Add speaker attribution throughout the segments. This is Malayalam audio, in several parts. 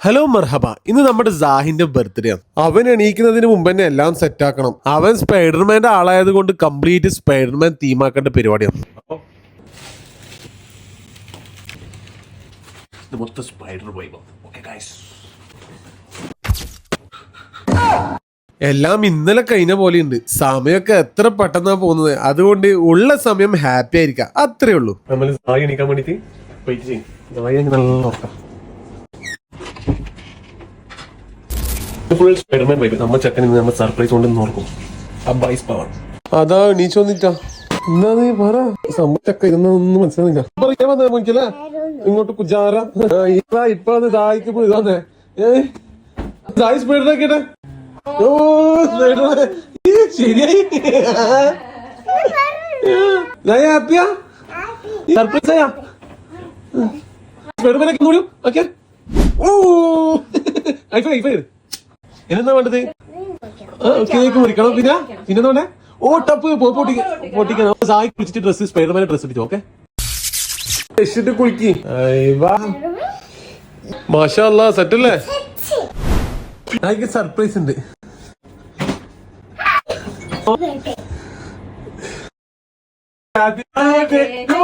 Speaker 1: ഹലോ മർഹബ. ഇന്ന് നമ്മുടെ സാഹിന്റെ ബർത്ത്ഡേ ആണ്. അവൻ എണീക്കുന്നതിന് മുമ്പ് തന്നെ എല്ലാം സെറ്റ് ആക്കണം. അവൻ സ്പൈഡർമാന്റെ ആളായത് കൊണ്ട് കംപ്ലീറ്റ് സ്പൈഡർമാൻ തീമാക്കേണ്ട പരിപാടിയാണ്. മൊത്തം സ്പൈഡർ എല്ലാം ഇന്നലെ കഴിഞ്ഞ പോലെയുണ്ട്. സമയമൊക്കെ എത്ര പെട്ടെന്നാ പോകുന്നത്. അതുകൊണ്ട് ഉള്ള സമയം ഹാപ്പി ആയിരിക്കാം, അത്രേ ഉള്ളൂ. നമ്മൾ സായി എണീക്കാൻ വേണ്ടിട്ട് വെയിറ്റ് ചെയ്യും. നല്ല നോക്കാം. Full Spiderman vibe. നമ്മ ചെക്കൻ നമ്മൾ സർപ്രൈസ് കൊണ്ട് നോക്കും. അതാ എണീച്ചു വന്നിട്ടാ. എന്നാ നീ പറ സംഭവം ചക്ക ഇതൊന്നും മനസ്സിലാവുന്നില്ല. പറയാൻ വന്നേ മോനിക്കല്ലേ ഇങ്ങോട്ട് കുജാറ ഇപ്പൊ അത് ദായിക്ക് പോയി ഇതാന്നേ. ദായി സ്പൈഡറാക്കിട്ടെ. ഓ സ്പൈഡർ ശരിയായി. ഹാപ്പിയാ സർപ്രൈസ് ആയാ സ്പൈഡർമാനൊക്കെ നോളൂ. ഓക്കെ. ഓ ഐഫൈ എന്നാ വേണ്ടത്? കേക്ക് മുറിക്കണം. പിന്നെ വേണ്ടേ? ഓ ടപ്പ് പൊട്ടിക്കണം. സായി കുളിച്ചിട്ട് ഡ്രസ് സ്പൈഡർമാനെ ഡ്രസ് ഇട്ടിച്ചു. ഓക്കെ ഇട്ട് കുളിക്ക്. മാഷാ അല്ലാ സെറ്റല്ലേ? എനിക്ക് സർപ്രൈസ് ഉണ്ട്. Happy birthday to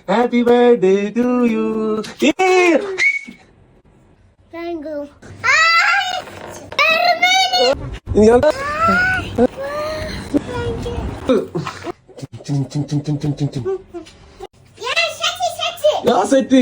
Speaker 1: Happy birthday to you.
Speaker 2: Thank you.
Speaker 1: Set